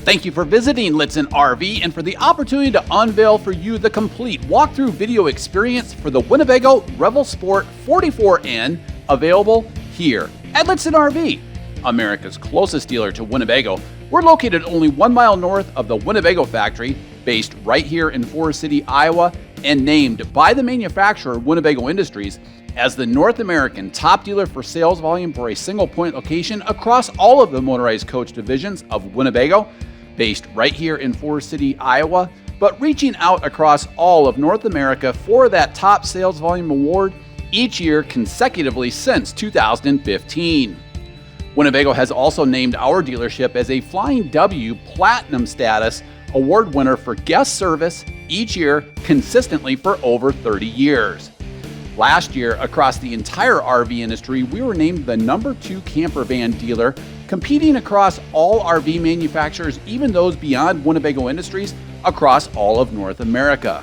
Thank you for visiting Lichtsinn RV and for the opportunity to unveil for you the complete walkthrough video experience for the Winnebago Revel Sport 44N, available here at Lichtsinn RV, America's closest dealer to Winnebago. We're located only 1 mile north of the Winnebago factory, based right here in Forest City, Iowa, and named by the manufacturer Winnebago Industries as the North American top dealer for sales volume for a single point location across all of the motorized coach divisions of Winnebago, based right here in Forest City, Iowa, but reaching out across all of North America for that top sales volume award each year consecutively since 2015. Winnebago has also named our dealership as a Flying W Platinum status award winner for guest service each year consistently for over 30 years. Last year, across the entire RV industry, we were named the #2 camper van dealer, competing across all RV manufacturers, even those beyond Winnebago Industries, across all of North America.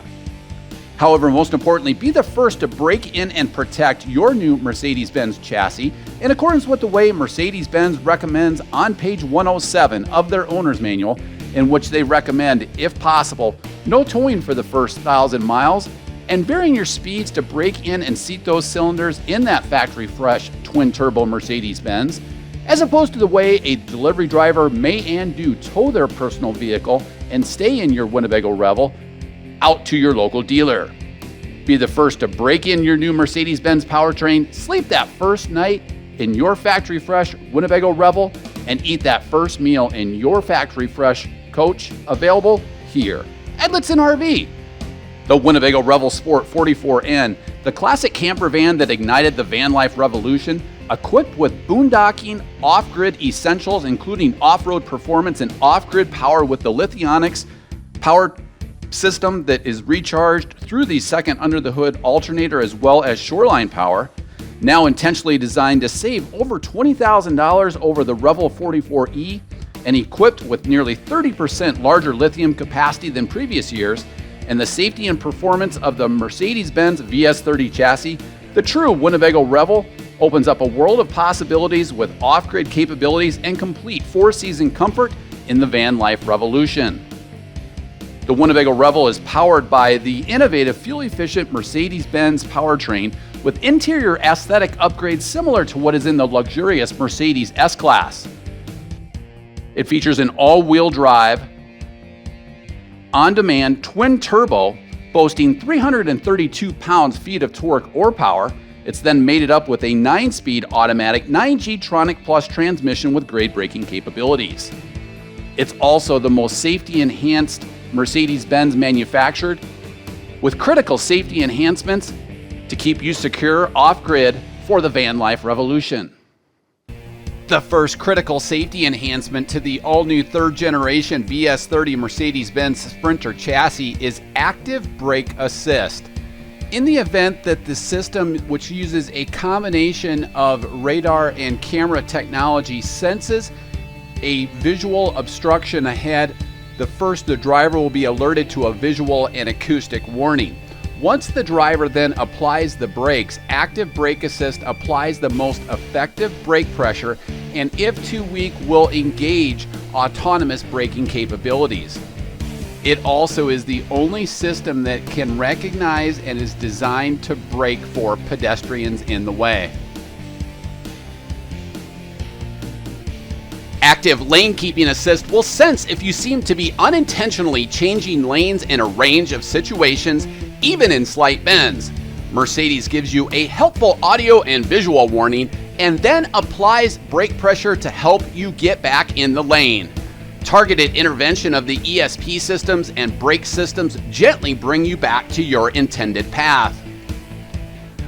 However, most importantly, be the first to break in and protect your new Mercedes Benz chassis in accordance with the way Mercedes Benz recommends on page 107 of their owner's manual, in which they recommend, if possible, no towing for the first 1,000 miles, and varying your speeds to break in and seat those cylinders in that factory fresh twin-turbo Mercedes Benz, as opposed to the way a delivery driver may and do tow their personal vehicle and stay in your Winnebago Revel out to your local dealer. Be the first to break in your new Mercedes Benz powertrain, sleep that first night in your factory fresh Winnebago Revel, and eat that first meal in your factory fresh coach, available here at Lichtsinn RV. The Winnebago Revel Sport 44N, the classic camper van that ignited the van life revolution, equipped with boondocking off-grid essentials, including off-road performance and off-grid power with the Lithionics power system that is recharged through the second under-the-hood alternator, as well as shoreline power, now intentionally designed to save over $20,000 over the Revel 44E, and equipped with nearly 30% larger lithium capacity than previous years, and the safety and performance of the Mercedes Benz VS30 chassis, the true Winnebago Revel opens up a world of possibilities with off-grid capabilities and complete four-season comfort in the van life revolution. The Winnebago Revel is powered by the innovative fuel-efficient Mercedes Benz powertrain with interior aesthetic upgrades similar to what is in the luxurious Mercedes S-Class. It features an all-wheel drive, on-demand twin-turbo, boasting 332 pounds-feet of torque or power. It's then mated up with a 9-speed automatic 9G Tronic Plus transmission with grade-breaking capabilities. It's also the most safety-enhanced Mercedes-Benz manufactured, with critical safety enhancements to keep you secure off-grid for the van life revolution. The first critical safety enhancement to the all-new third-generation VS30 Mercedes-Benz Sprinter chassis is Active Brake Assist. In the event that the system, which uses a combination of radar and camera technology, senses a visual obstruction ahead, the driver will be alerted to a visual and acoustic warning. Once the driver then applies the brakes, Active Brake Assist applies the most effective brake pressure, and if too weak, will engage autonomous braking capabilities. It also is the only system that can recognize and is designed to brake for pedestrians in the way. Active Lane Keeping Assist will sense if you seem to be unintentionally changing lanes in a range of situations, even in slight bends. Mercedes gives you a helpful audio and visual warning and then applies brake pressure to help you get back in the lane. Targeted intervention of the ESP systems and brake systems gently bring you back to your intended path.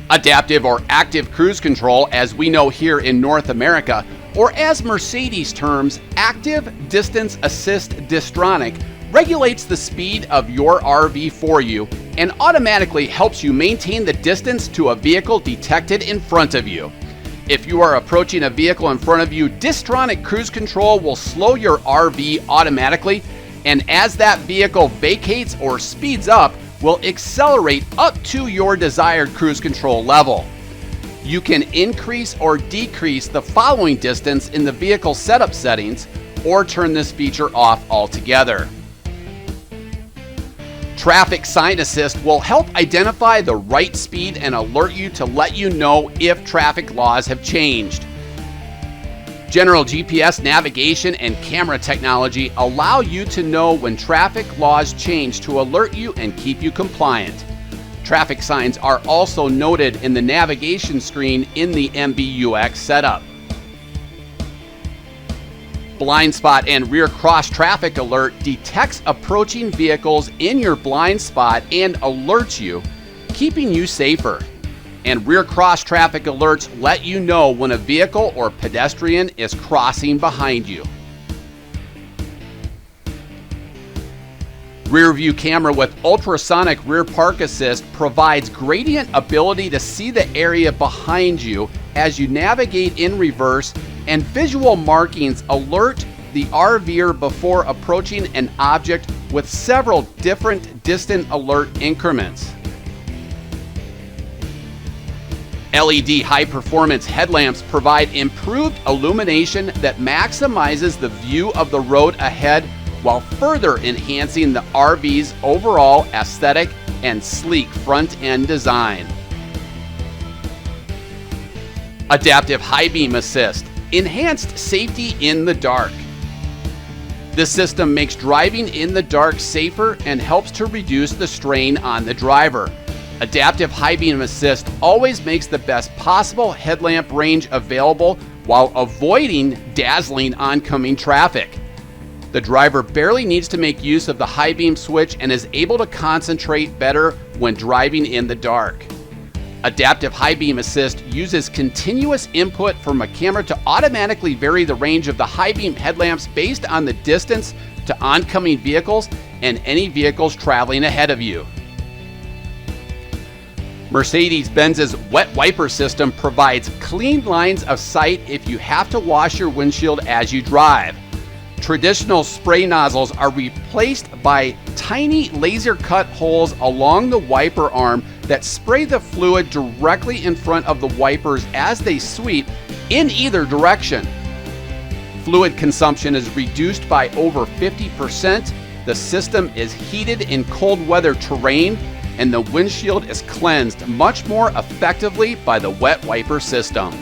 Adaptive or active cruise control, as we know here in North America, or as Mercedes terms, Active Distance Assist Distronic, regulates the speed of your RV for you and automatically helps you maintain the distance to a vehicle detected in front of you. If you are approaching a vehicle in front of you, Distronic Cruise Control will slow your RV automatically, and as that vehicle vacates or speeds up, will accelerate up to your desired cruise control level. You can increase or decrease the following distance in the vehicle setup settings, or turn this feature off altogether. Traffic Sign Assist will help identify the right speed and alert you to let you know if traffic laws have changed. General GPS navigation and camera technology allow you to know when traffic laws change to alert you and keep you compliant. Traffic signs are also noted in the navigation screen in the MBUX setup. Blind spot and rear cross traffic alert detects approaching vehicles in your blind spot and alerts you, keeping you safer. And rear cross traffic alerts let you know when a vehicle or pedestrian is crossing behind you. Rear view camera with ultrasonic rear park assist provides gradient ability to see the area behind you as you navigate in reverse, and visual markings alert the RVer before approaching an object with several different distant alert increments. LED high-performance headlamps provide improved illumination that maximizes the view of the road ahead while further enhancing the RV's overall aesthetic and sleek front-end design. Adaptive High Beam Assist, enhanced safety in the dark. This system makes driving in the dark safer and helps to reduce the strain on the driver. Adaptive High Beam Assist always makes the best possible headlamp range available while avoiding dazzling oncoming traffic. The driver barely needs to make use of the high beam switch and is able to concentrate better when driving in the dark. Adaptive High Beam Assist uses continuous input from a camera to automatically vary the range of the high beam headlamps based on the distance to oncoming vehicles and any vehicles traveling ahead of you. Mercedes Benz's wet wiper system provides clean lines of sight if you have to wash your windshield as you drive. Traditional spray nozzles are replaced by tiny laser cut holes along the wiper arm that spray the fluid directly in front of the wipers as they sweep in either direction. Fluid consumption is reduced by over 50%. The system is heated in cold weather terrain, and the windshield is cleansed much more effectively by the wet wiper system.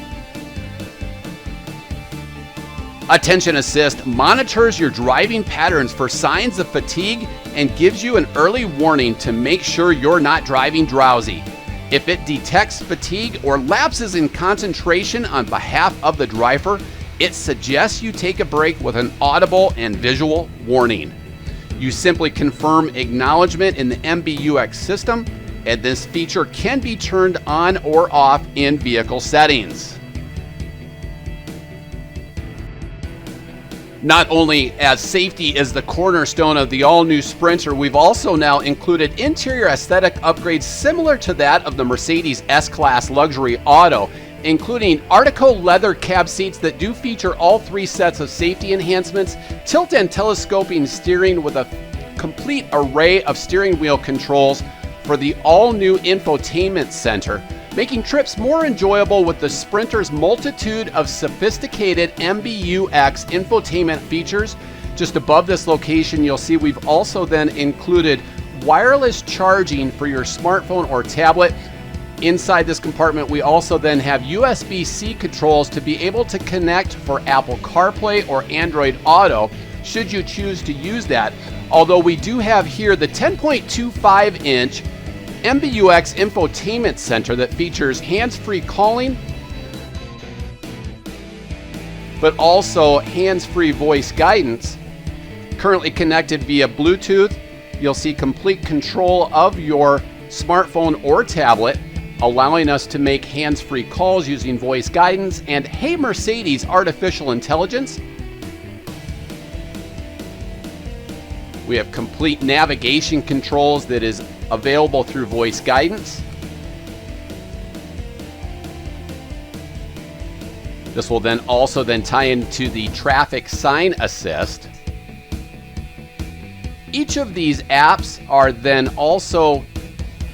Attention Assist monitors your driving patterns for signs of fatigue and gives you an early warning to make sure you're not driving drowsy. If it detects fatigue or lapses in concentration on behalf of the driver, it suggests you take a break with an audible and visual warning. You simply confirm acknowledgement in the MBUX system, and this feature can be turned on or off in vehicle settings. Not only as safety is the cornerstone of the all-new Sprinter, we've also now included interior aesthetic upgrades similar to that of the Mercedes S-Class luxury auto, including Artico leather cab seats that do feature all three sets of safety enhancements, tilt and telescoping steering with a complete array of steering wheel controls for the all-new infotainment center, making trips more enjoyable with the Sprinter's multitude of sophisticated MBUX infotainment features. Just above this location, you'll see we've also then included wireless charging for your smartphone or tablet. Inside this compartment, we also then have USB-C controls to be able to connect for Apple CarPlay or Android Auto, should you choose to use that. Although we do have here the 10.25-inch MBUX infotainment center that features hands-free calling, but also hands-free voice guidance. Currently connected via Bluetooth, you'll see complete control of your smartphone or tablet, allowing us to make hands-free calls using voice guidance and Hey Mercedes artificial intelligence. We have complete navigation controls that is available through voice guidance. This will then also tie into the traffic sign assist. Each of these apps are then also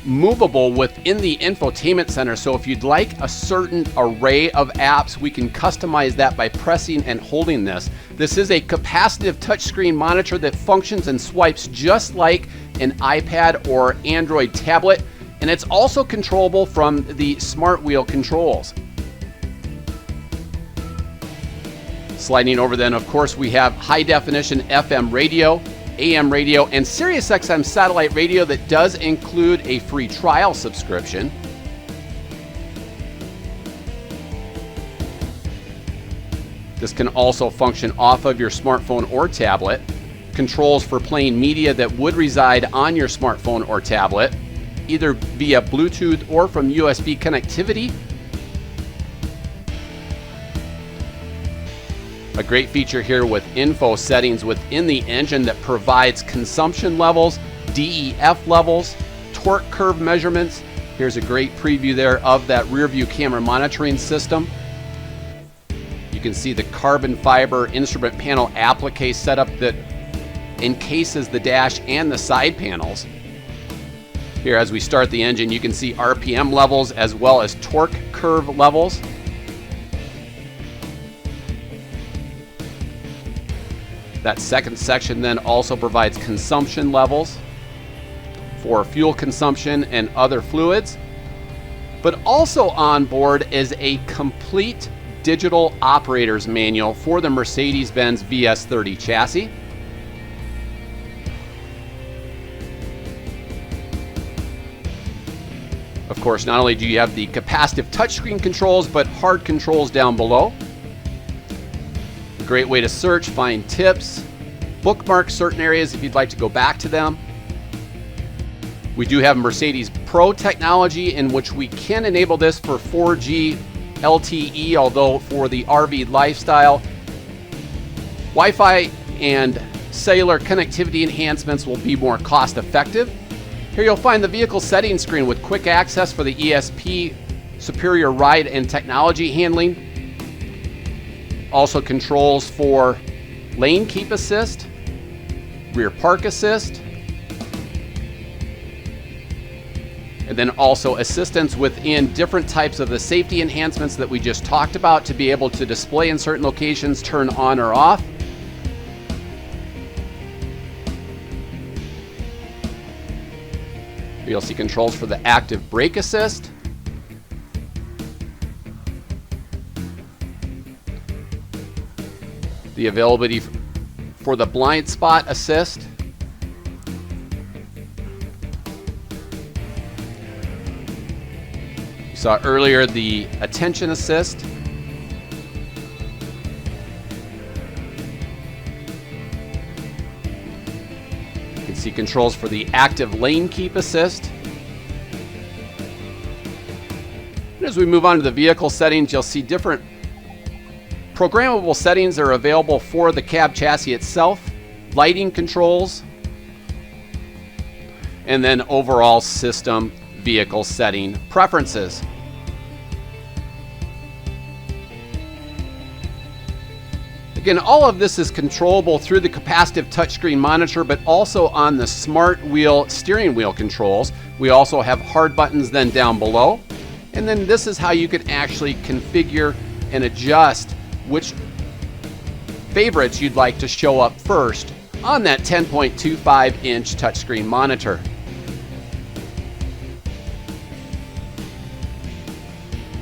movable within the infotainment center. So if you'd like a certain array of apps, we can customize that by pressing and holding this. This is a capacitive touchscreen monitor that functions and swipes just like an iPad or Android tablet, and it's also controllable from the smart wheel controls. Sliding over then, of course, we have high definition FM radio, AM radio, and Sirius XM satellite radio that does include a free trial subscription. This can also function off of your smartphone or tablet. Controls for playing media that would reside on your smartphone or tablet, either via Bluetooth or from USB connectivity. A great feature here with info settings within the engine that provides consumption levels, DEF levels, torque curve measurements. Here's a great preview there of that rear view camera monitoring system. You can see the carbon fiber instrument panel applique setup that encases the dash and the side panels. Here, as we start the engine, you can see RPM levels as well as torque curve levels. That second section then also provides consumption levels for fuel consumption and other fluids. But also on board is a complete digital operator's manual for the Mercedes Benz VS30 chassis. Of course, not only do you have the capacitive touchscreen controls, but hard controls down below. A great way to search, find tips, bookmark certain areas if you'd like to go back to them. We do have Mercedes Pro technology in which we can enable this for 4G LTE, although for the RV lifestyle, Wi-Fi and cellular connectivity enhancements will be more cost effective. Here you'll find the vehicle settings screen with quick access for the ESP, superior ride and technology handling. Also controls for lane keep assist, rear park assist, and then also assistance within different types of the safety enhancements that we just talked about to be able to display in certain locations, turn on or off. You'll see controls for the active brake assist, the availability for the blind spot assist, you saw earlier the attention assist, you can see controls for the active lane keep assist. And as we move on to the vehicle settings, you'll see different programmable settings that are available for the cab chassis itself, lighting controls, and then overall system vehicle setting preferences. Again, all of this is controllable through the capacitive touchscreen monitor, but also on the smart wheel steering wheel controls. We also have hard buttons then down below. And then this is how you can actually configure and adjust which favorites you'd like to show up first on that 10.25-inch touchscreen monitor.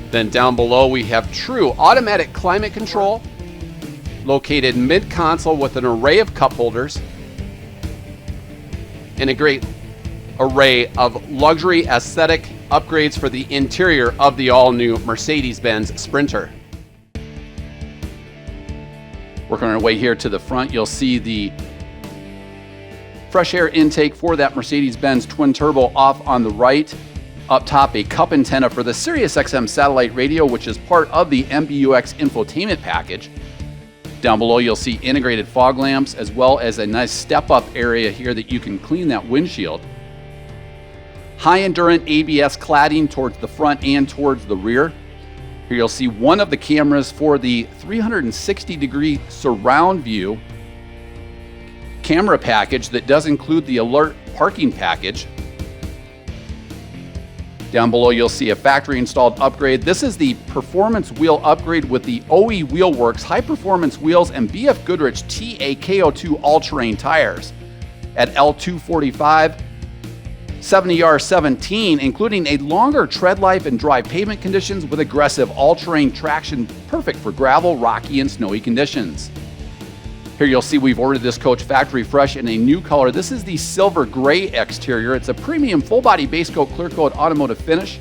Then down below we have true automatic climate control located mid-console with an array of cup holders and a great array of luxury aesthetic upgrades for the interior of the all-new Mercedes-Benz Sprinter. Working our way here to the front, you'll see the fresh air intake for that Mercedes-Benz twin turbo off on the right. Up top, a cup antenna for the Sirius XM satellite radio, which is part of the MBUX infotainment package. Down below, you'll see integrated fog lamps, as well as a nice step-up area here that you can clean that windshield. High endurance ABS cladding towards the front and towards the rear. Here you'll see one of the cameras for the 360-degree surround view camera package that does include the alert parking package. Down below, you'll see a factory-installed upgrade. This is the performance wheel upgrade with the OE Wheelworks high-performance wheels and BF Goodrich TAKO2 all-terrain tires. At L245, 70R17, including a longer tread life and dry pavement conditions with aggressive all-terrain traction, perfect for gravel, rocky, and snowy conditions. Here you'll see we've ordered this coach factory fresh in a new color. This is the silver gray exterior. It's a premium full-body base coat, clear coat automotive finish.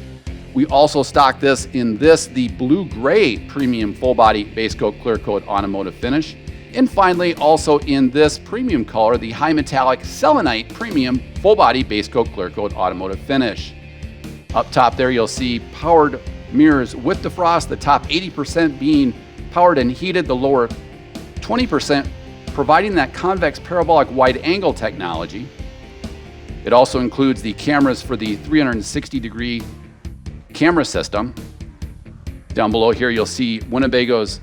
We also stock this in the blue-gray premium full-body base coat, clear coat automotive finish. And finally, also in this premium color, the high metallic selenite premium full-body base coat, clear coat automotive finish. Up top there, you'll see powered mirrors with defrost, the top 80% being powered and heated, the lower 20% providing that convex parabolic wide angle technology. It also includes the cameras for the 360-degree camera system. Down below here, you'll see Winnebago's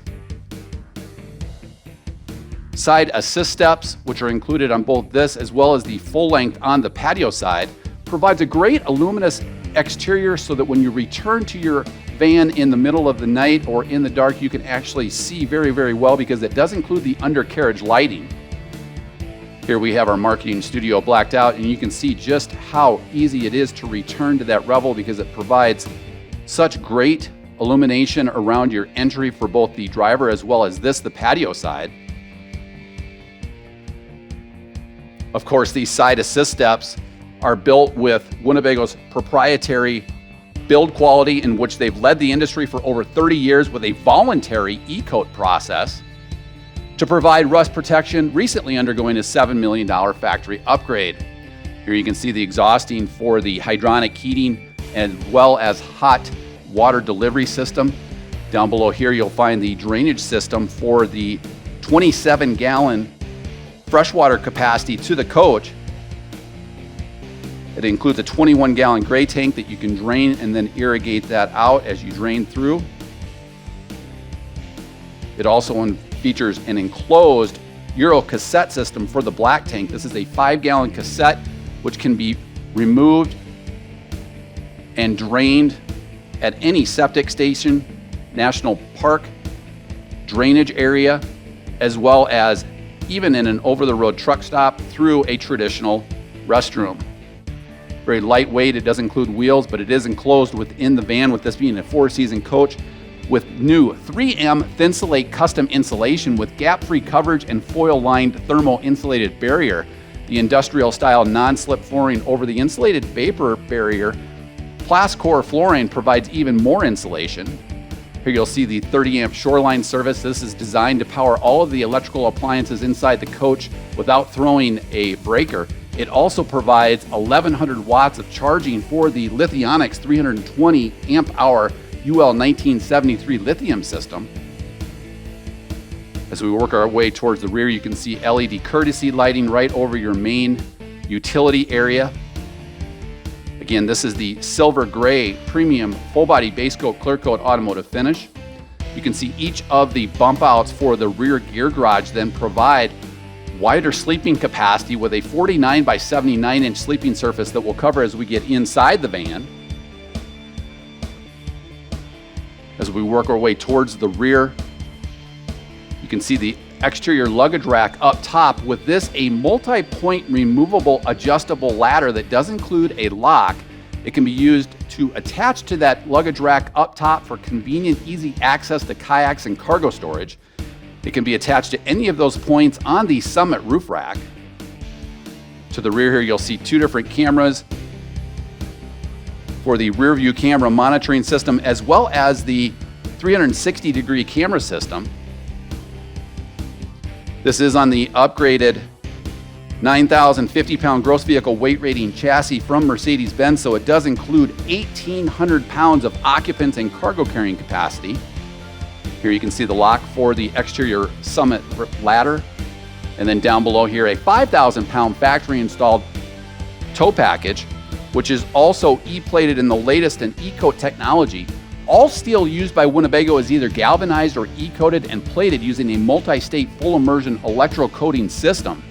side assist steps, which are included on both this as well as the full length on the patio side. Provides a great luminous exterior so that when you return to your van in the middle of the night or in the dark, you can actually see very, very well because it does include the undercarriage lighting. Here we have our marketing studio blacked out, and you can see just how easy it is to return to that Revel because it provides such great illumination around your entry for both the driver as well as the patio side. Of course, these side assist steps are built with Winnebago's proprietary build quality, in which they've led the industry for over 30 years with a voluntary e-coat process to provide rust protection, recently undergoing a $7 million factory upgrade. Here you can see the exhausting for the hydronic heating as well as hot water delivery system. Down below here, you'll find the drainage system for the 27-gallon freshwater capacity to the coach. It includes a 21-gallon gray tank that you can drain and then irrigate that out as you drain through. It also features an enclosed Euro cassette system for the black tank. This is a 5-gallon cassette which can be removed and drained at any septic station, national park, drainage area, as well as even in an over-the-road truck stop through a traditional restroom. Very lightweight. It does include wheels, but it is enclosed within the van, with this being a 4-season coach with new 3M Thinsulate custom insulation with gap-free coverage and foil-lined thermo-insulated barrier. The industrial-style non-slip flooring over the insulated vapor barrier. Plascore flooring provides even more insulation. Here you'll see the 30-amp Shoreline service. This is designed to power all of the electrical appliances inside the coach without throwing a breaker. It also provides 1,100 watts of charging for the Lithionics 320 amp-hour UL 1973 lithium system. As we work our way towards the rear, you can see LED courtesy lighting right over your main utility area. Again, this is the silver gray premium full-body base coat, clear coat automotive finish. You can see each of the bump outs for the rear gear garage then provide wider sleeping capacity with a 49 by 79 inch sleeping surface that will cover as we get inside the van. As we work our way towards the rear, you can see the exterior luggage rack up top with this a multi-point removable adjustable ladder that does include a lock. It can be used to attach to that luggage rack up top for convenient, easy access to kayaks and cargo storage. It can be attached to any of those points on the Summit roof rack. To the rear here, you'll see 2 different cameras for the rear view camera monitoring system, as well as the 360-degree camera system. This is on the upgraded 9,050-pound gross vehicle weight rating chassis from Mercedes Benz, so it does include 1,800 pounds of occupant and cargo carrying capacity. Here you can see the lock for the exterior Summit ladder. And then down below here, a 5,000-pound factory-installed tow package, which is also E-plated in the latest in E-coat technology. All steel used by Winnebago is either galvanized or E-coated and plated using a multi-state full immersion electrocoating system.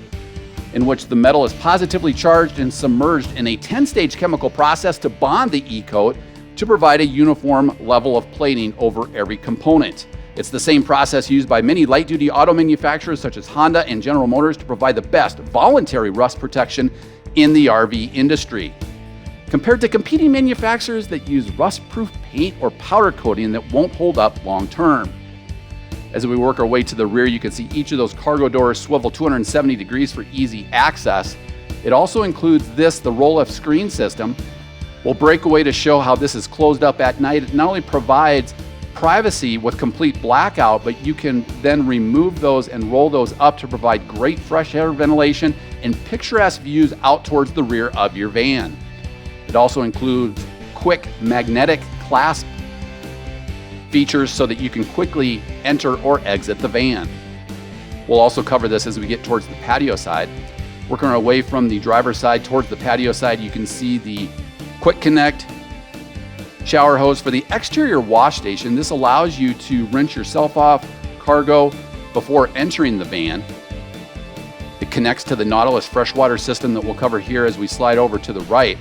in which the metal is positively charged and submerged in a 10-stage chemical process to bond the E-coat to provide a uniform level of plating over every component. It's the same process used by many light-duty auto manufacturers such as Honda and General Motors to provide the best voluntary rust protection in the RV industry. Compared to competing manufacturers that use rust-proof paint or powder coating that won't hold up long-term. As we work our way to the rear, you can see each of those cargo doors swivel 270 degrees for easy access. It also includes the roll-up screen system. We'll break away to show how this is closed up at night. It not only provides privacy with complete blackout, but you can then remove those and roll those up to provide great fresh air ventilation and picturesque views out towards the rear of your van. It also includes quick magnetic clasp features so that you can quickly enter or exit the van. We'll also cover this as we get towards the patio side. Working our way from the driver's side towards the patio side, you can see the quick connect shower hose for the exterior wash station. This allows you to rinse yourself off, cargo, before entering the van. It connects to the Nautilus freshwater system that we'll cover here as we slide over to the right.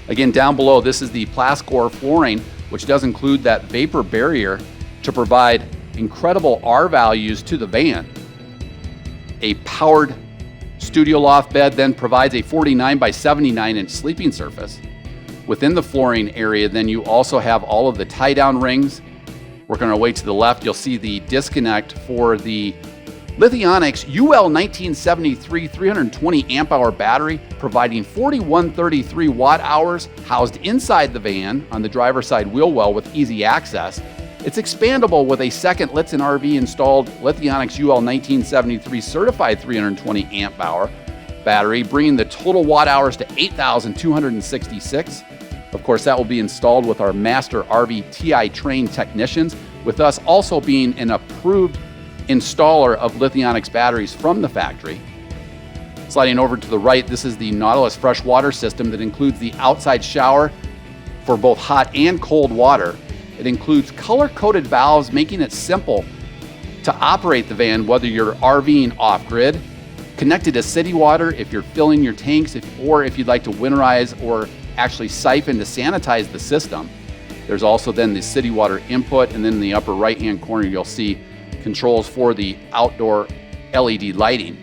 Again, down below, this is the Plascor flooring, which does include that vapor barrier to provide incredible R values to the van. A powered studio loft bed then provides a 49 by 79 inch sleeping surface. Within the flooring area, then you also have all of the tie-down rings. Working our way to the left, you'll see the disconnect for the Lithionics UL 1973 320 amp hour battery, providing 4133 watt hours, housed inside the van on the driver's side wheel well with easy access. It's expandable with a second Lichtsinn RV installed Lithionics UL 1973 certified 320 amp hour battery, bringing the total watt hours to 8,266. Of course, that will be installed with our master RV TI trained technicians, with us also being an approved installer of Lithionics batteries from the factory. Sliding over to the right, this is the Nautilus freshwater system that includes the outside shower for both hot and cold water. It includes color-coded valves, making it simple to operate the van whether you're RVing off-grid, connected to city water if you're filling your tanks, or if you'd like to winterize or actually siphon to sanitize the system. There's also then the city water input, and then in the upper right-hand corner you'll see controls for the outdoor LED lighting.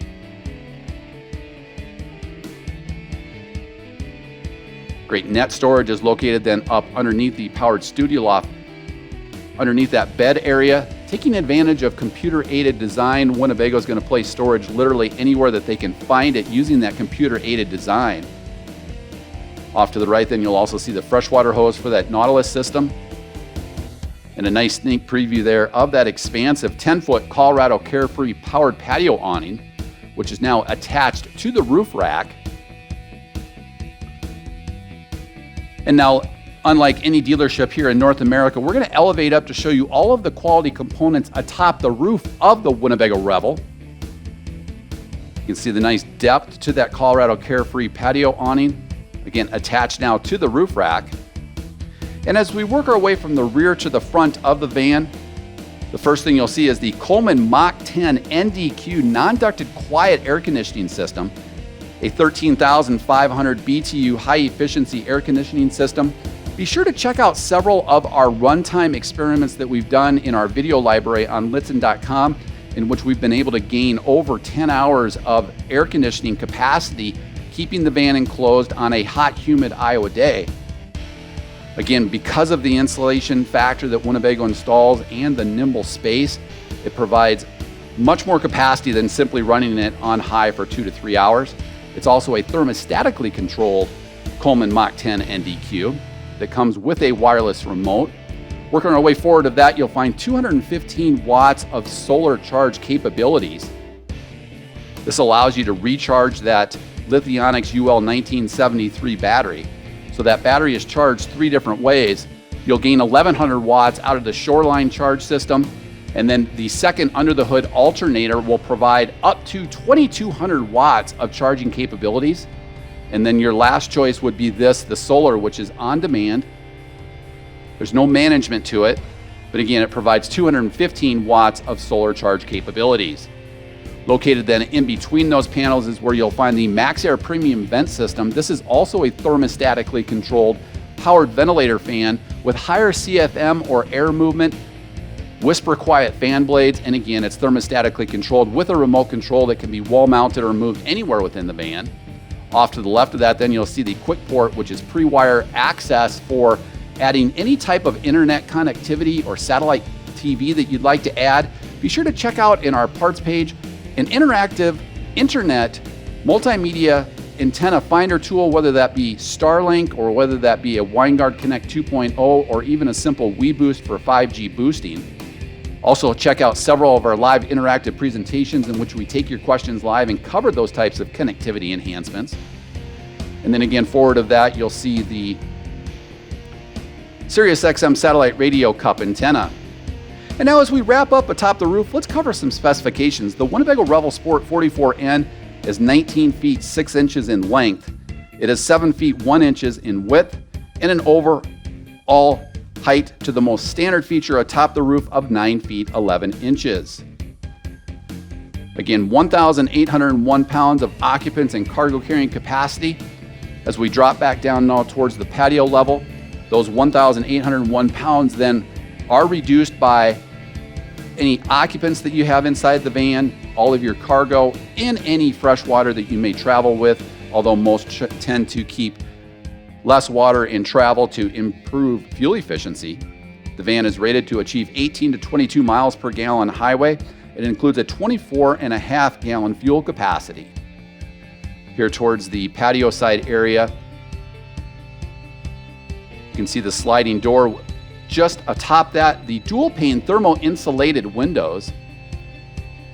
Great net storage is located then up underneath the powered studio loft, underneath that bed area. Taking advantage of computer-aided design, Winnebago is going to place storage literally anywhere that they can find it using that computer-aided design. Off to the right, then you'll also see the freshwater hose for that Nautilus system. And a nice sneak preview there of that expansive 10-foot Colorado Carefree powered patio awning, which is now attached to the roof rack. And now, unlike any dealership here in North America, we're going to elevate up to show you all of the quality components atop the roof of the Winnebago Revel. You can see the nice depth to that Colorado Carefree patio awning, again attached now to the roof rack. And as we work our way from the rear to the front of the van, the first thing you'll see is the Coleman Mach 10 NDQ non-ducted quiet air conditioning system, a 13,500 BTU high-efficiency air conditioning system. Be sure to check out several of our runtime experiments that we've done in our video library on Lichtsinn.com, in which we've been able to gain over 10 hours of air conditioning capacity, keeping the van enclosed on a hot, humid Iowa day. Again, because of the insulation factor that Winnebago installs and the nimble space, it provides much more capacity than simply running it on high for 2 to 3 hours. It's also a thermostatically controlled Coleman Mach 10 NDQ that comes with a wireless remote. Working our way forward of that, you'll find 215 watts of solar charge capabilities. This allows you to recharge that Lithionics UL 1973 battery. So that battery is charged 3 different ways. You'll gain 1,100 watts out of the Shoreline charge system, and then the second under the hood alternator will provide up to 2,200 watts of charging capabilities. And then your last choice would be the solar, which is on demand. There's no management to it, but again, it provides 215 watts of solar charge capabilities. Located then in between those panels is where you'll find the Max Air Premium Vent System. This is also a thermostatically controlled powered ventilator fan with higher CFM or air movement, whisper quiet fan blades, and again, it's thermostatically controlled with a remote control that can be wall mounted or moved anywhere within the van. Off to the left of that, then you'll see the quick port, which is pre-wire access for adding any type of internet connectivity or satellite TV that you'd like to add. Be sure to check out in our parts page an interactive internet multimedia antenna finder tool, whether that be Starlink or whether that be a WineGuard Connect 2.0 or even a simple WeBoost for 5G boosting. Also, check out several of our live interactive presentations in which we take your questions live and cover those types of connectivity enhancements. And then again, forward of that, you'll see the SiriusXM satellite radio cup antenna. And now as we wrap up atop the roof, let's cover some specifications. The Winnebago Revel Sport 44N is 19 feet 6 inches in length. It is 7 feet 1 inches in width and an overall height to the most standard feature atop the roof of 9 feet 11 inches. Again, 1,801 pounds of occupants and cargo carrying capacity. As we drop back down now towards the patio level, those 1,801 pounds then are reduced by any occupants that you have inside the van, all of your cargo, and any fresh water that you may travel with, although most tend to keep less water in travel to improve fuel efficiency. The van is rated to achieve 18 to 22 miles per gallon highway. It includes a 24.5 gallon fuel capacity. Here towards the patio side area, you can see the sliding door. Just atop that, the dual pane thermal insulated windows,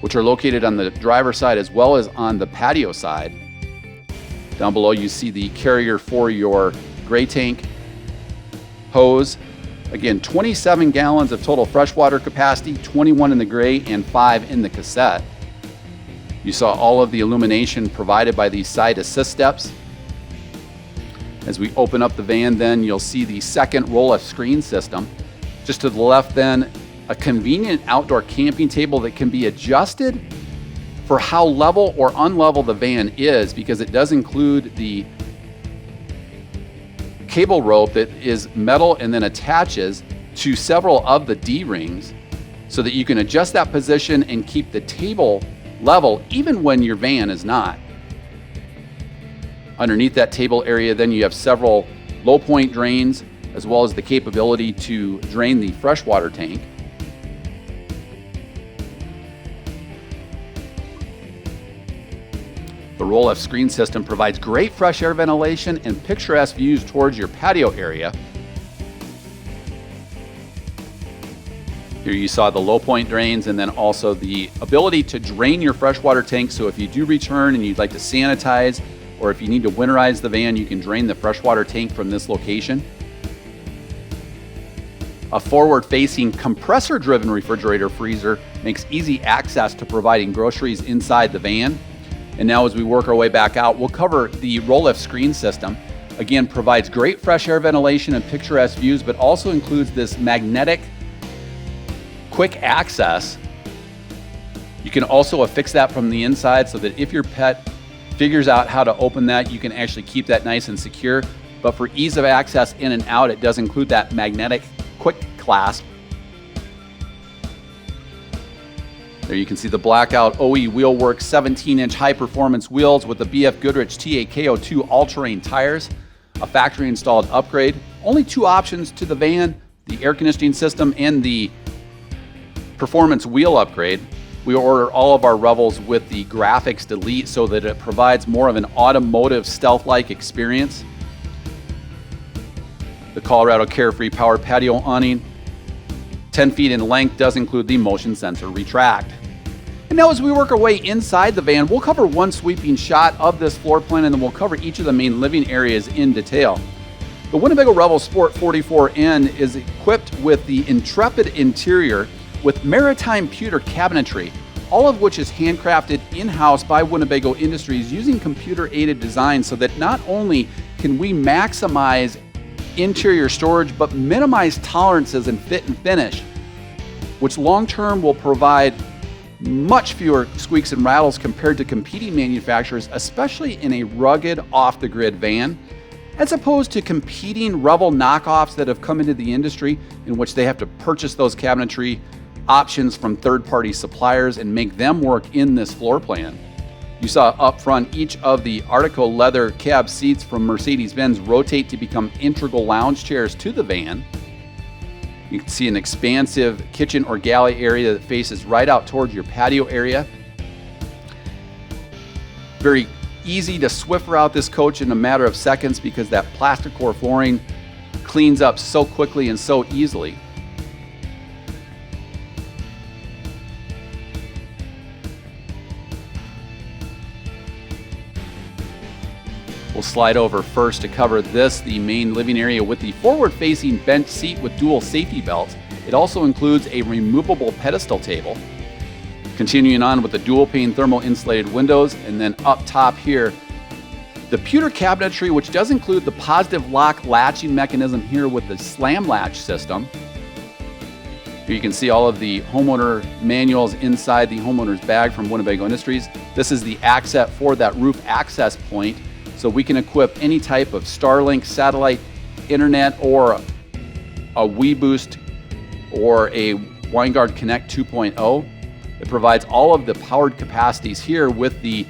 which are located on the driver's side as well as on the patio side. Down below, you see the carrier for your gray tank hose. Again, 27 gallons of total freshwater capacity, 21 in the gray and 5 in the cassette. You saw all of the illumination provided by these side assist steps. As we open up the van, then you'll see the second roll-up screen system. Just to the left then, a convenient outdoor camping table that can be adjusted for how level or unlevel the van is, because it does include the cable rope that is metal and then attaches to several of the D-rings so that you can adjust that position and keep the table level even when your van is not. Underneath that table area, then you have several low point drains as well as the capability to drain the freshwater tank. The roll-up screen system provides great fresh air ventilation and picturesque views towards your patio area. Here you saw the low point drains and then also the ability to drain your freshwater tank. So if you do return and you'd like to sanitize, or if you need to winterize the van, you can drain the freshwater tank from this location. A forward-facing compressor-driven refrigerator freezer makes easy access to providing groceries inside the van. And now as we work our way back out, we'll cover the roll-lift screen system. Again, provides great fresh air ventilation and picturesque views, but also includes this magnetic quick access. You can also affix that from the inside so that if your pet figures out how to open that, you can actually keep that nice and secure. But for ease of access in and out, it does include that magnetic quick clasp. There you can see the blackout OE Wheelworks 17-inch high-performance wheels with the BF Goodrich TA-KO2 all-terrain tires, a factory-installed upgrade. Only 2 options to the van, the air conditioning system and the performance wheel upgrade. We order all of our Revels with the graphics delete so that it provides more of an automotive stealth-like experience. The Colorado Carefree Power Patio awning, 10 feet in length, does include the motion sensor retract. And now as we work our way inside the van, we'll cover one sweeping shot of this floor plan and then we'll cover each of the main living areas in detail. The Winnebago Revel Sport 44N is equipped with the intrepid interior with maritime pewter cabinetry, all of which is handcrafted in-house by Winnebago Industries using computer-aided design so that not only can we maximize interior storage, but minimize tolerances in fit and finish, which long-term will provide much fewer squeaks and rattles compared to competing manufacturers, especially in a rugged, off-the-grid van, as opposed to competing Revel knockoffs that have come into the industry in which they have to purchase those cabinetry options from third-party suppliers and make them work in this floor plan. You saw up front each of the Artico leather cab seats from Mercedes Benz rotate to become integral lounge chairs to the van. You can see an expansive kitchen or galley area that faces right out towards your patio area. Very easy to Swiffer out this coach in a matter of seconds because that plastic core flooring cleans up so quickly and so easily. We'll slide over first to cover this, the main living area with the forward-facing bench seat with dual safety belts. It also includes a removable pedestal table. Continuing on with the dual-pane thermal insulated windows, and then up top here, the pewter cabinetry, which does include the positive lock latching mechanism here with the slam latch system. Here you can see all of the homeowner manuals inside the homeowner's bag from Winnebago Industries. This is the access for that roof access point. So we can equip any type of Starlink satellite internet or a WeBoost or a Winegard Connect 2.0. It provides all of the powered capacities here with the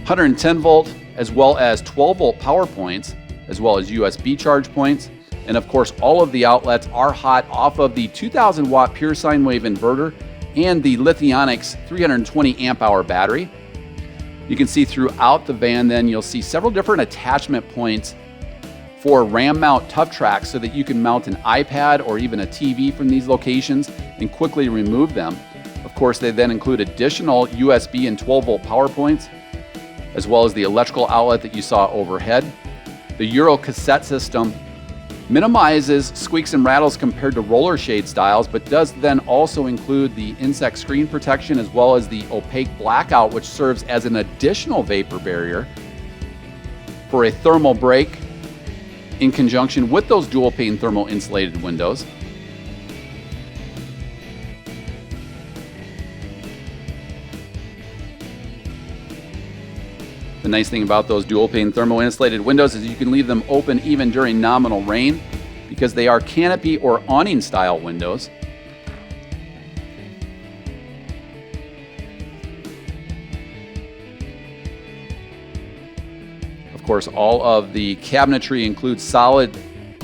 110 volt as well as 12 volt power points, as well as USB charge points. And of course, all of the outlets are hot off of the 2000 watt pure sine wave inverter and the Lithionics 320 amp hour battery. You can see throughout the van then you'll see several different attachment points for RAM mount tough tracks so that you can mount an iPad or even a TV from these locations and quickly remove them. Of course, they then include additional USB and 12 volt power points, as well as the electrical outlet that you saw overhead. The Euro cassette system minimizes squeaks and rattles compared to roller shade styles, but does then also include the insect screen protection as well as the opaque blackout, which serves as an additional vapor barrier for a thermal break in conjunction with those dual pane thermal insulated windows. The nice thing about those dual pane thermal insulated windows is you can leave them open even during nominal rain because they are canopy or awning style windows. Of course, all of the cabinetry includes solid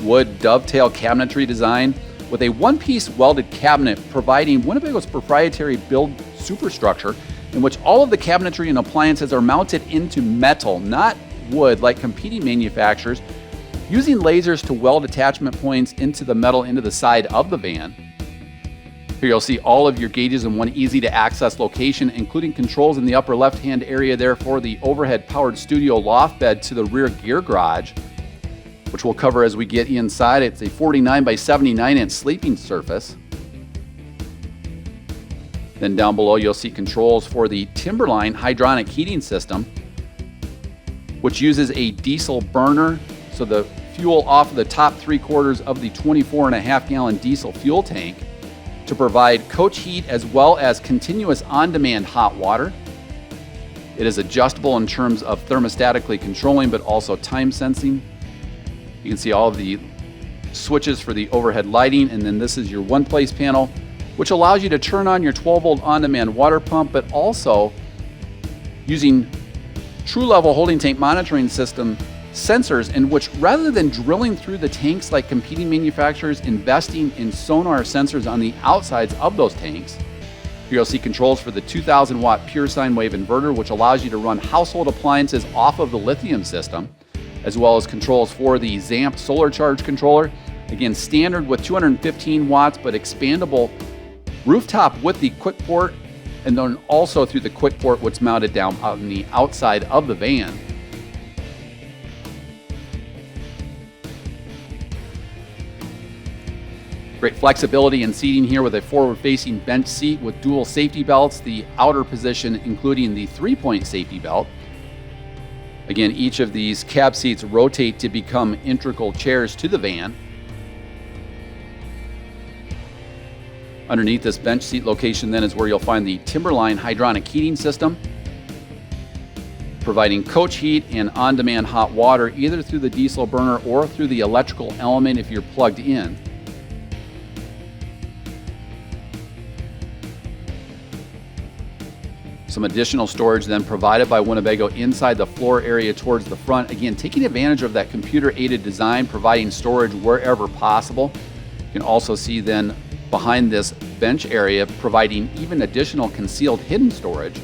wood dovetail cabinetry design with a one-piece welded cabinet providing Winnebago's proprietary build superstructure in which all of the cabinetry and appliances are mounted into metal, not wood like competing manufacturers, using lasers to weld attachment points into the metal into the side of the van. Here you'll see all of your gauges in one easy to access location, including controls in the upper left-hand area there for the overhead powered studio loft bed to the rear gear garage, which we'll cover as we get inside. It's a 49 by 79 inch sleeping surface. Then down below you'll see controls for the Timberline hydronic heating system, which uses a diesel burner, so the fuel off of the top 3/4 of the 24.5 gallon diesel fuel tank to provide coach heat as well as continuous on-demand hot water. It is adjustable in terms of thermostatically controlling, but also time sensing. You can see all of the switches for the overhead lighting, and then this is your one-place panel, which allows you to turn on your 12 volt on-demand water pump, but also using true level holding tank monitoring system sensors in which, rather than drilling through the tanks like competing manufacturers, investing in sonar sensors on the outsides of those tanks. Here you'll see controls for the 2000 watt pure sine wave inverter, which allows you to run household appliances off of the lithium system, as well as controls for the ZAMP solar charge controller. Again, standard with 215 watts, but expandable rooftop with the quick port, and then also through the quick port, what's mounted down on the outside of the van. Great flexibility in seating here with a forward-facing bench seat with dual safety belts, the outer position including the 3-point safety belt. Again, each of these cab seats rotate to become integral chairs to the van. Underneath this bench seat location then is where you'll find the Timberline hydronic heating system, providing coach heat and on-demand hot water either through the diesel burner or through the electrical element if you're plugged in. Some additional storage then provided by Winnebago inside the floor area towards the front. Again, taking advantage of that computer-aided design, providing storage wherever possible. You can also see then behind this bench area providing even additional concealed hidden storage.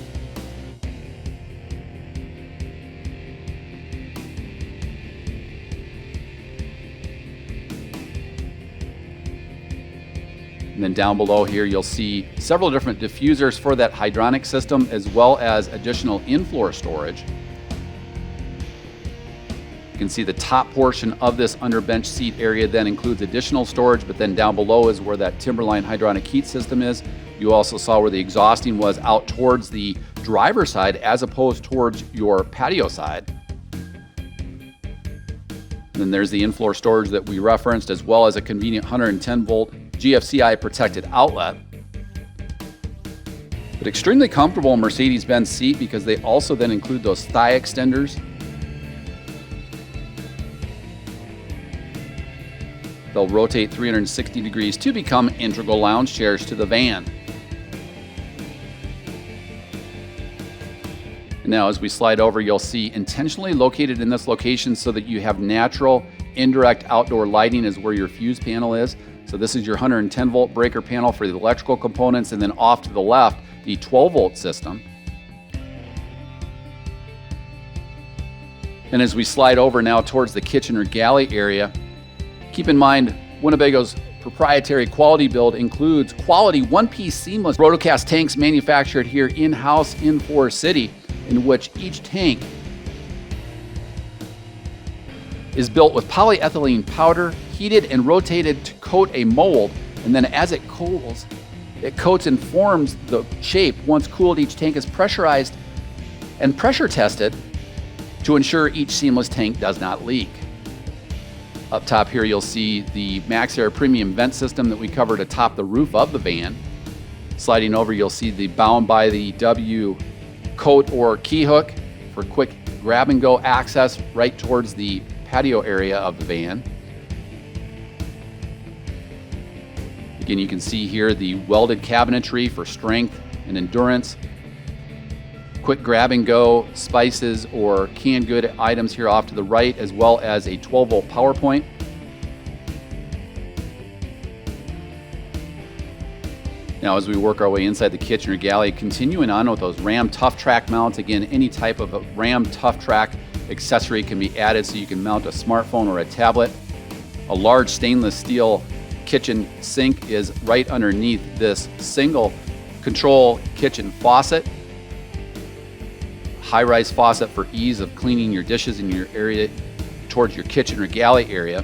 And then down below here, you'll see several different diffusers for that hydronic system, as well as additional in-floor storage. You can see the top portion of this under bench seat area then includes additional storage, but then down below is where that Timberline hydronic heat system is. You also saw where the exhausting was out towards the driver's side as opposed towards your patio side. And then there's the in-floor storage that we referenced, as well as a convenient 110 volt GFCI protected outlet. But extremely comfortable Mercedes Benz seat because they also then include those thigh extenders. They'll rotate 360 degrees to become integral lounge chairs to the van. And now as we slide over, you'll see intentionally located in this location so that you have natural indirect outdoor lighting is where your fuse panel is. So this is your 110 volt breaker panel for the electrical components, and then off to the left, the 12 volt system. And as we slide over now towards the kitchen or galley area, keep in mind Winnebago's proprietary quality build includes quality one-piece seamless rotocast tanks manufactured here in-house in Forest City, in which each tank is built with polyethylene powder, heated and rotated to coat a mold, and then as it cools, it coats and forms the shape. Once cooled, each tank is pressurized and pressure tested to ensure each seamless tank does not leak. Up top here, you'll see the MaxxAir premium vent system that we covered atop the roof of the van. Sliding over, you'll see the Bound by the W coat or key hook for quick grab and go access right towards the patio area of the van. Again, you can see here the welded cabinetry for strength and endurance. Quick grab and go spices or canned good items here off to the right, as well as a 12 volt power point. Now as we work our way inside the kitchen or galley, continuing on with those Ram Tough Track mounts. Again, any type of a Ram Tough Track accessory can be added so you can mount a smartphone or a tablet. A large stainless steel kitchen sink is right underneath this single control kitchen faucet. High-rise faucet for ease of cleaning your dishes in your area towards your kitchen or galley area.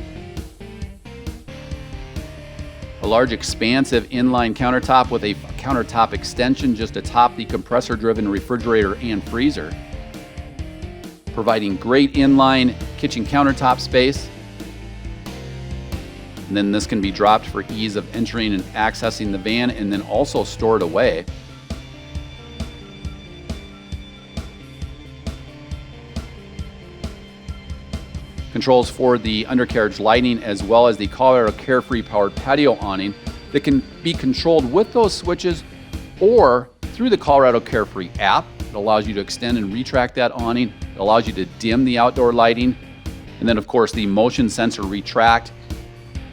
A large expansive inline countertop with a countertop extension just atop the compressor-driven refrigerator and freezer, providing great inline kitchen countertop space. And then this can be dropped for ease of entering and accessing the van, and then also stored away. Controls for the undercarriage lighting, as well as the Colorado Carefree powered patio awning that can be controlled with those switches or through the Colorado Carefree app. It allows you to extend and retract that awning. It allows you to dim the outdoor lighting. And then of course the motion sensor retract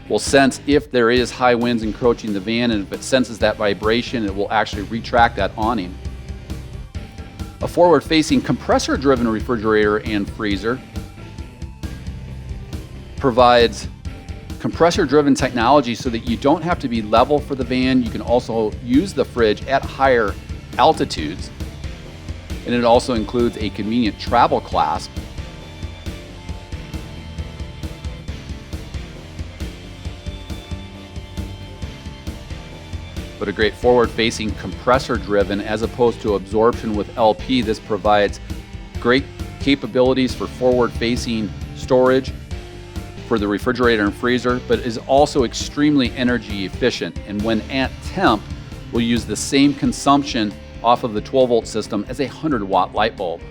will sense if there is high winds encroaching the van, and if it senses that vibration, it will actually retract that awning. A forward-facing compressor-driven refrigerator and freezer provides compressor-driven technology so that you don't have to be level for the van. You can also use the fridge at higher altitudes. And it also includes a convenient travel clasp. But a great forward-facing compressor-driven as opposed to absorption with LP. This provides great capabilities for forward-facing storage, for the refrigerator and freezer, but is also extremely energy efficient. And when at temp, will use the same consumption off of the 12-volt system as a 100-watt light bulb.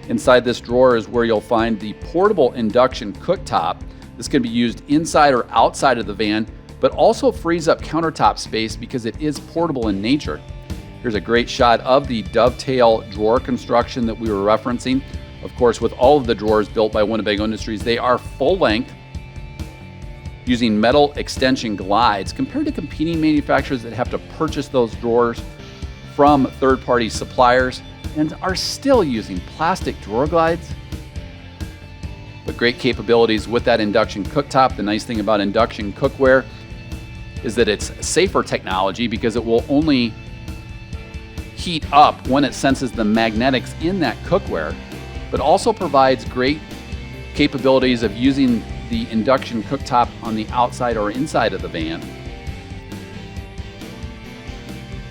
Inside this drawer is where you'll find the portable induction cooktop. This can be used inside or outside of the van, but also frees up countertop space because it is portable in nature. Here's a great shot of the dovetail drawer construction that we were referencing. Of course, with all of the drawers built by Winnebago Industries, they are full length, using metal extension glides compared to competing manufacturers that have to purchase those drawers from third-party suppliers and are still using plastic drawer glides. But great capabilities with that induction cooktop. The nice thing about induction cookware is that it's safer technology because it will only heat up when it senses the magnetics in that cookware, but also provides great capabilities of using the induction cooktop on the outside or inside of the van.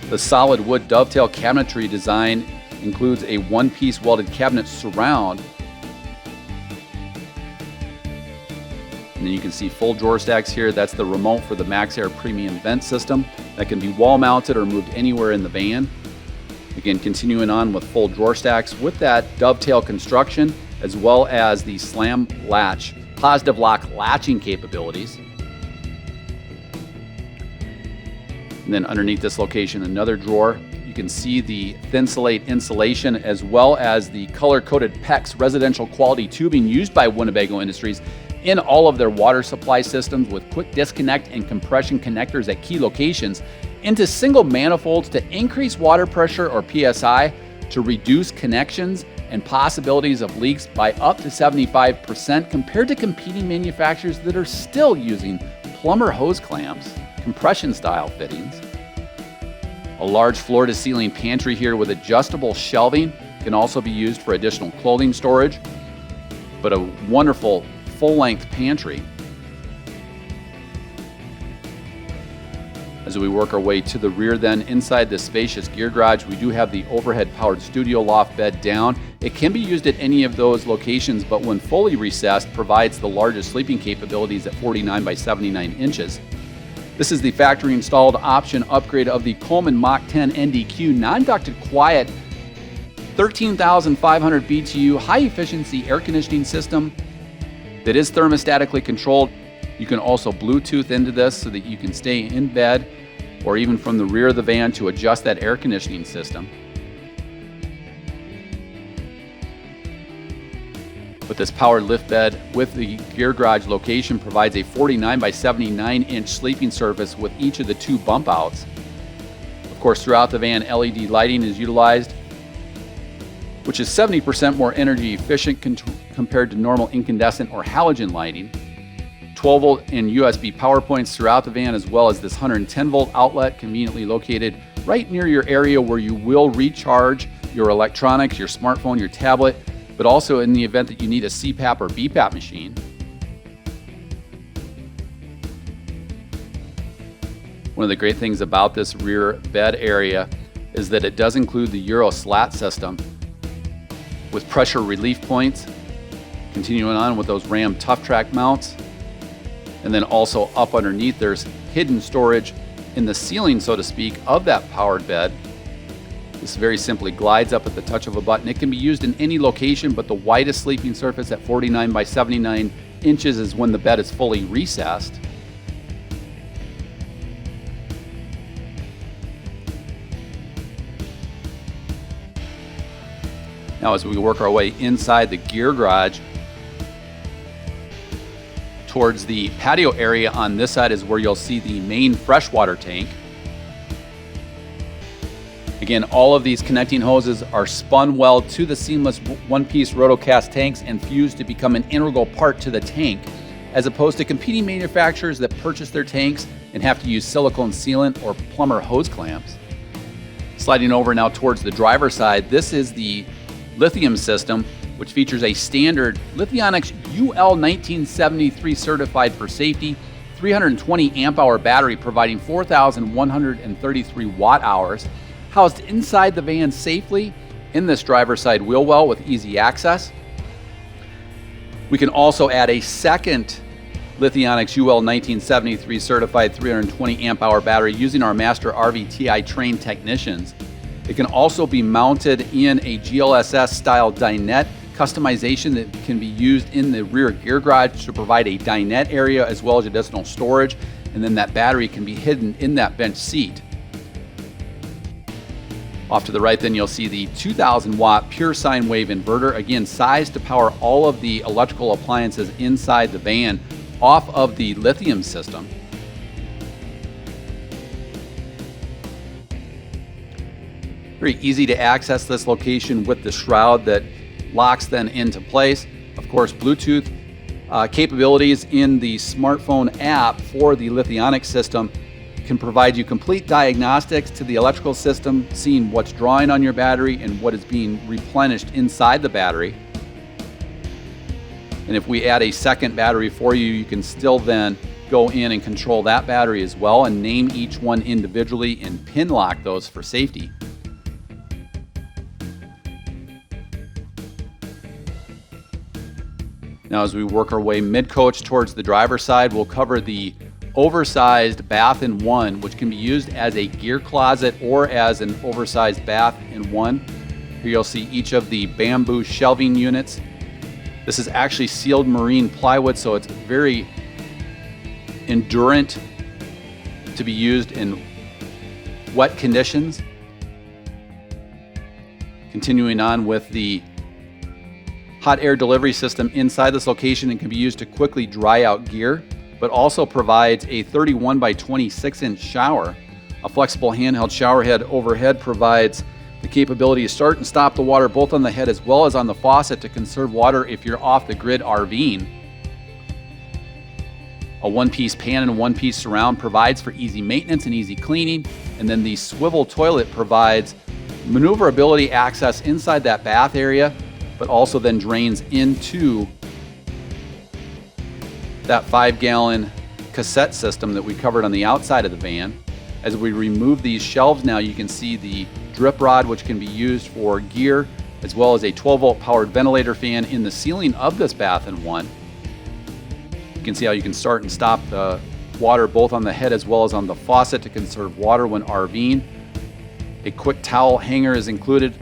The solid wood dovetail cabinetry design includes a one-piece welded cabinet surround. And then you can see full drawer stacks here. That's the remote for the MaxxAir premium vent system that can be wall mounted or moved anywhere in the van. Again, continuing on with full drawer stacks with that dovetail construction, as well as the slam latch positive lock latching capabilities. And then underneath this location, another drawer. You can see the Thinsulate insulation as well as the color-coded PEX residential quality tubing used by Winnebago Industries in all of their water supply systems, with quick disconnect and compression connectors at key locations into single manifolds to increase water pressure or PSI, to reduce connections and possibilities of leaks by up to 75% compared to competing manufacturers that are still using plumber hose clamps, compression style fittings. A large floor-to-ceiling pantry here with adjustable shelving can also be used for additional clothing storage, but a wonderful full-length pantry. As we work our way to the rear then, inside this spacious gear garage, we do have the overhead powered studio loft bed down. It can be used at any of those locations, but when fully recessed, provides the largest sleeping capabilities at 49 by 79 inches. This is the factory installed option upgrade of the Coleman Mach 10 NDQ non-ducted quiet 13,500 BTU high efficiency air conditioning system that is thermostatically controlled. You can also Bluetooth into this so that you can stay in bed or even from the rear of the van to adjust that air conditioning system. But this powered lift bed with the gear garage location provides a 49 by 79 inch sleeping surface with each of the two bump outs. Of course, throughout the van, LED lighting is utilized, which is 70% more energy efficient compared to normal incandescent or halogen lighting. 12-volt and USB power points throughout the van, as well as this 110-volt outlet conveniently located right near your area where you will recharge your electronics, your smartphone, your tablet, but also in the event that you need a CPAP or BPAP machine. One of the great things about this rear bed area is that it does include the Euro slat system with pressure relief points. Continuing on with those Ram Tough Track mounts. And then also up underneath, there's hidden storage in the ceiling, so to speak, of that powered bed. This very simply glides up at the touch of a button. It can be used in any location, but the widest sleeping surface at 49 by 79 inches is when the bed is fully recessed. Now, as we work our way inside the gear garage, towards the patio area on this side is where you'll see the main freshwater tank. Again, all of these connecting hoses are spun weld to the seamless one-piece rotocast tanks and fused to become an integral part to the tank, as opposed to competing manufacturers that purchase their tanks and have to use silicone sealant or plumber hose clamps. Sliding over now towards the driver's side, this is the lithium system, which features a standard Lithionics UL 1973 certified for safety 320 amp hour battery providing 4,133 watt hours, housed inside the van safely in this driver's side wheel well with easy access. We can also add a second Lithionics UL 1973 certified 320 amp hour battery using our Master RV TI trained technicians. It can also be mounted in a GLSS style dinette customization that can be used in the rear gear garage to provide a dinette area as well as additional storage, and then that battery can be hidden in that bench seat. Off to the right then you'll see the 2000 watt pure sine wave inverter, again sized to power all of the electrical appliances inside the van off of the lithium system. Very easy to access this location with the shroud that locks then into place. Of course, Bluetooth capabilities in the smartphone app for the Lithionics system can provide you complete diagnostics to the electrical system, seeing what's drawing on your battery and what is being replenished inside the battery. And if we add a second battery for you, you can still then go in and control that battery as well and name each one individually and pin lock those for safety. Now as we work our way mid-coach towards the driver's side, we'll cover the oversized bath in one, which can be used as a gear closet or as an oversized bath in one. Here you'll see each of the bamboo shelving units. This is actually sealed marine plywood, so it's very endurant to be used in wet conditions. Continuing on with the hot air delivery system inside this location, and can be used to quickly dry out gear, but also provides a 31 by 26 inch shower. A flexible handheld shower head overhead provides the capability to start and stop the water both on the head as well as on the faucet to conserve water if you're off the grid RVing. A one-piece pan and one-piece surround provides for easy maintenance and easy cleaning, and then the swivel toilet provides maneuverability access inside that bath area, but also then drains into that 5-gallon cassette system that we covered on the outside of the van. As we remove these shelves now, you can see the drip rod, which can be used for gear, as well as a 12-volt powered ventilator fan in the ceiling of this bath in one. You can see how you can start and stop the water both on the head as well as on the faucet to conserve water when RVing. A quick towel hanger is included.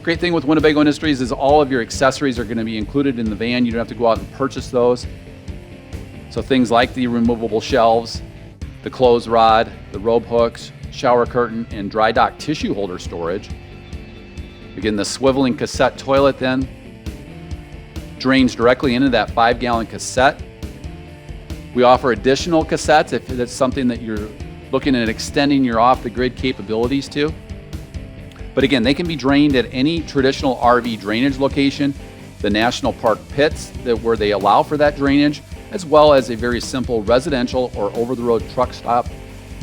Great thing with Winnebago Industries is all of your accessories are going to be included in the van. You don't have to go out and purchase those. So things like the removable shelves, the clothes rod, the robe hooks, shower curtain, and dry dock tissue holder storage. Again, the swiveling cassette toilet then drains directly into that 5-gallon cassette. We offer additional cassettes if that's something that you're looking at extending your off-the-grid capabilities to. But again, they can be drained at any traditional RV drainage location, the national park pits where they allow for that drainage, as well as a very simple residential or over-the-road truck stop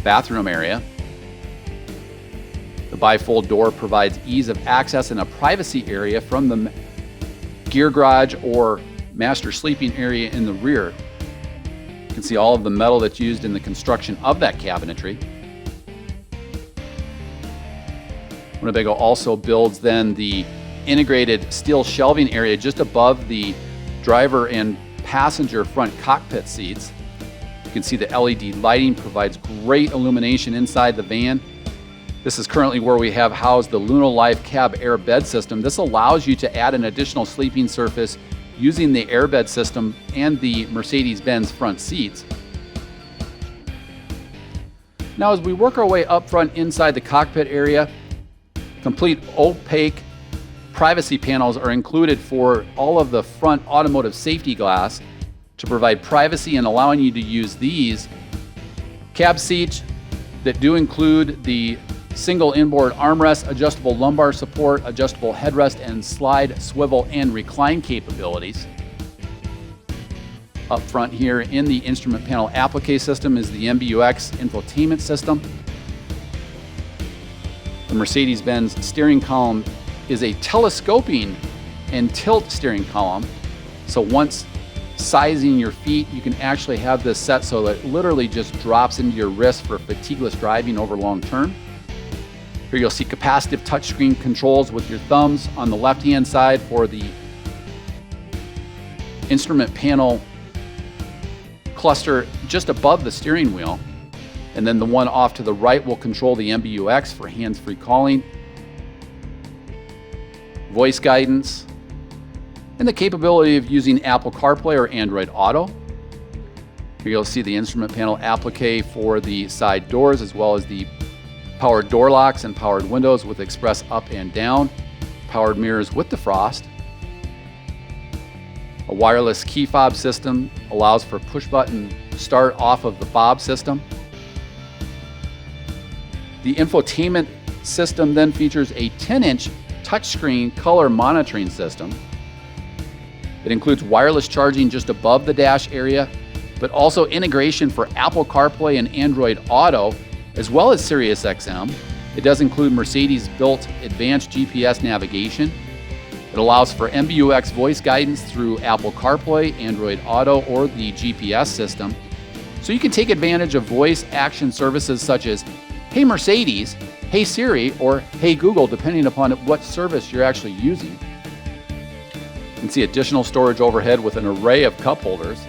bathroom area. The bifold door provides ease of access in a privacy area from the gear garage or master sleeping area in the rear. You can see all of the metal that's used in the construction of that cabinetry. Winnebago also builds then the integrated steel shelving area just above the driver and passenger front cockpit seats. You can see the LED lighting provides great illumination inside the van. This is currently where we have housed the Lunolife cab air bed system. This allows you to add an additional sleeping surface using the airbed system and the Mercedes Benz front seats. Now as we work our way up front inside the cockpit area, complete opaque privacy panels are included for all of the front automotive safety glass to provide privacy and allowing you to use these cab seats that do include the single inboard armrest, adjustable lumbar support, adjustable headrest, and slide, swivel, and recline capabilities. Up front here in the instrument panel applique system is the MBUX infotainment system. The Mercedes-Benz steering column is a telescoping and tilt steering column. So once sizing your feet, you can actually have this set so that it literally just drops into your wrist for fatigueless driving over long term. Here you'll see capacitive touchscreen controls with your thumbs on the left-hand side for the instrument panel cluster just above the steering wheel. And then the one off to the right will control the MBUX for hands-free calling, voice guidance, and the capability of using Apple CarPlay or Android Auto. Here you'll see the instrument panel applique for the side doors, as well as the powered door locks and powered windows with express up and down, powered mirrors with defrost. A wireless key fob system allows for push-button start off of the fob system. The infotainment system then features a 10-inch touchscreen color monitoring system. It includes wireless charging just above the dash area, but also integration for Apple CarPlay and Android Auto, as well as Sirius XM. It does include Mercedes built advanced GPS navigation. It allows for MBUX voice guidance through Apple CarPlay, Android Auto, or the GPS system. So you can take advantage of voice action services such as Hey Mercedes, Hey Siri, or Hey Google, depending upon what service you're actually using. You can see additional storage overhead with an array of cup holders.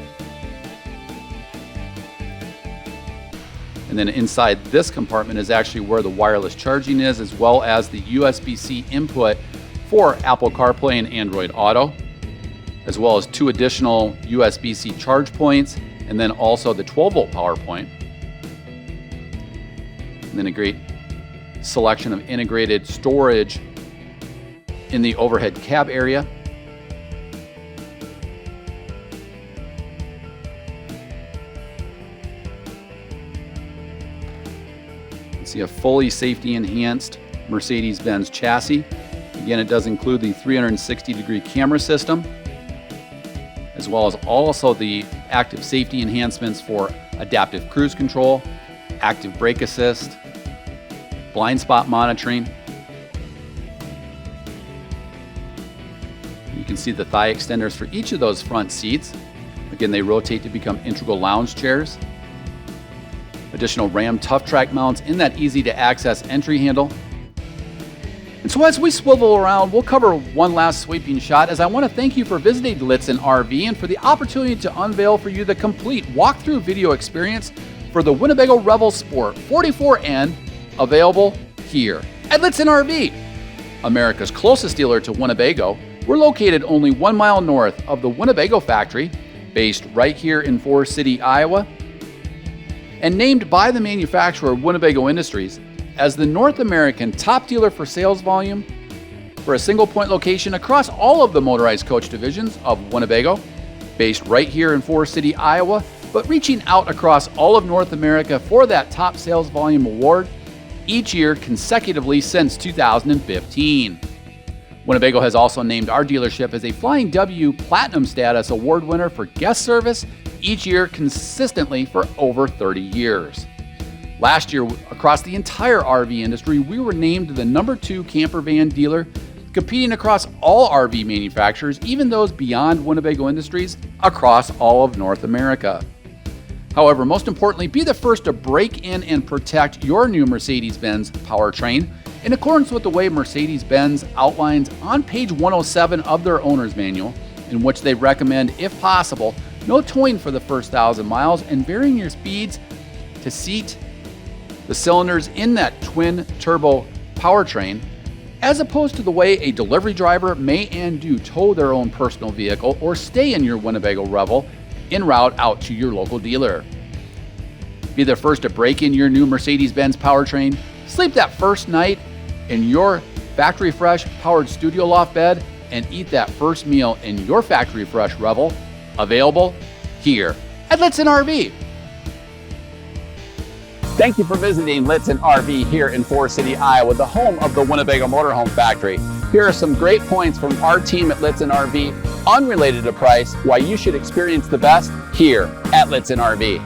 And then inside this compartment is actually where the wireless charging is, as well as the USB-C input for Apple CarPlay and Android Auto, as well as 2 additional USB-C charge points, and then also the 12-volt power point. And then a great selection of integrated storage in the overhead cab area. You see a fully safety enhanced Mercedes Benz chassis. Again, it does include the 360-degree camera system, as well as also the active safety enhancements for adaptive cruise control, active brake assist, blind spot monitoring. You can see the thigh extenders for each of those front seats. Again, they rotate to become integral lounge chairs. Additional Ram Tough Track mounts in that easy-to-access entry handle. And so as we swivel around, we'll cover one last sweeping shot, as I want to thank you for visiting Lichtsinn RV and for the opportunity to unveil for you the complete walkthrough video experience for the Winnebago Revel Sport 44N, available here at Lichtsinn RV. America's closest dealer to Winnebago, we're located only 1 mile north of the Winnebago factory, based right here in Forest City, Iowa, and named by the manufacturer Winnebago Industries as the North American top dealer for sales volume for a single point location across all of the motorized coach divisions of Winnebago, based right here in Forest City, Iowa, but reaching out across all of North America for that top sales volume award each year consecutively since 2015. Winnebago has also named our dealership as a Flying W Platinum Status Award winner for guest service each year consistently for over 30 years. Last year, across the entire RV industry, we were named the #2 camper van dealer, competing across all RV manufacturers, even those beyond Winnebago Industries, across all of North America. However, most importantly, be the first to break in and protect your new Mercedes-Benz powertrain in accordance with the way Mercedes-Benz outlines on page 107 of their owner's manual, in which they recommend, if possible, no towing for the first 1,000 miles and varying your speeds to seat the cylinders in that twin turbo powertrain, as opposed to the way a delivery driver may and do tow their own personal vehicle or stay in your Winnebago Revel en route out to your local dealer. Be the first to break in your new Mercedes-Benz powertrain, sleep that first night in your factory fresh powered studio loft bed, and eat that first meal in your factory fresh Revel, available here at Lichtsinn RV. Thank you for visiting Lichtsinn RV here in Forest City, Iowa, the home of the Winnebago Motorhome Factory. Here are some great points from our team at Lichtsinn RV, unrelated to price, why you should experience the best here at Lichtsinn RV.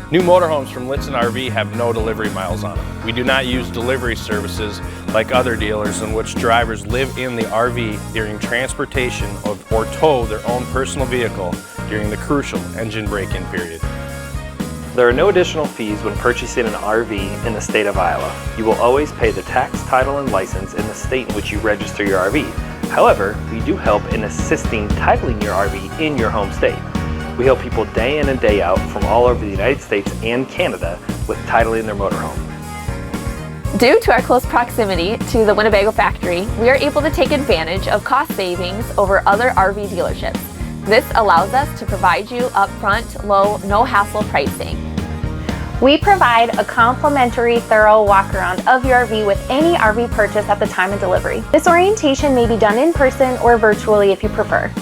New motorhomes from Lichtsinn RV have no delivery miles on them. We do not use delivery services like other dealers in which drivers live in the RV during transportation or tow their own personal vehicle during the crucial engine break-in period. There are no additional fees when purchasing an RV in the state of Iowa. You will always pay the tax, title, and license in the state in which you register your RV. However, we do help in assisting titling your RV in your home state. We help people day in and day out from all over the United States and Canada with titling their motorhome. Due to our close proximity to the Winnebago factory, we are able to take advantage of cost savings over other RV dealerships. This allows us to provide you upfront, low, no hassle pricing. We provide a complimentary thorough walk-around of your RV with any RV purchase at the time of delivery. This orientation may be done in person or virtually if you prefer.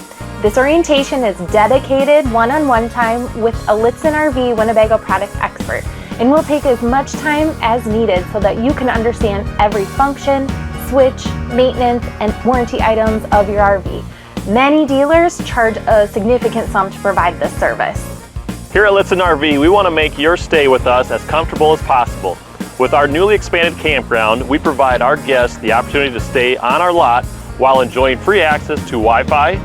This orientation is dedicated one-on-one time with a Lichtsinn RV Winnebago product expert and will take as much time as needed so that you can understand every function, switch, maintenance, and warranty items of your RV. Many dealers charge a significant sum to provide this service. Here at Lichtsinn RV, we want to make your stay with us as comfortable as possible. With our newly expanded campground, we provide our guests the opportunity to stay on our lot while enjoying free access to Wi-Fi,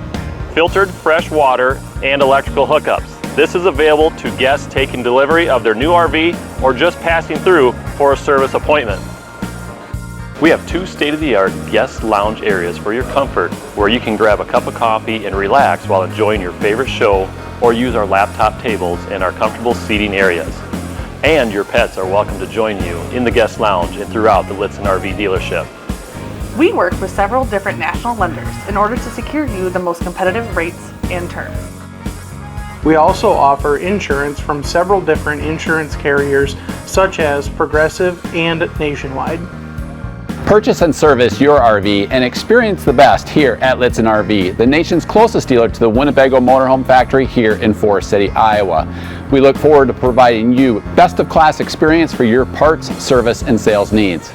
filtered fresh water, and electrical hookups. This is available to guests taking delivery of their new RV or just passing through for a service appointment. We have 2 state-of-the-art guest lounge areas for your comfort where you can grab a cup of coffee and relax while enjoying your favorite show or use our laptop tables in our comfortable seating areas. And your pets are welcome to join you in the guest lounge and throughout the Lichtsinn RV dealership. We work with several different national lenders in order to secure you the most competitive rates and terms. We also offer insurance from several different insurance carriers such as Progressive and Nationwide. Purchase and service your RV and experience the best here at Lichtsinn RV, the nation's closest dealer to the Winnebago Motorhome Factory here in Forest City, Iowa. We look forward to providing you best of class experience for your parts, service, and sales needs.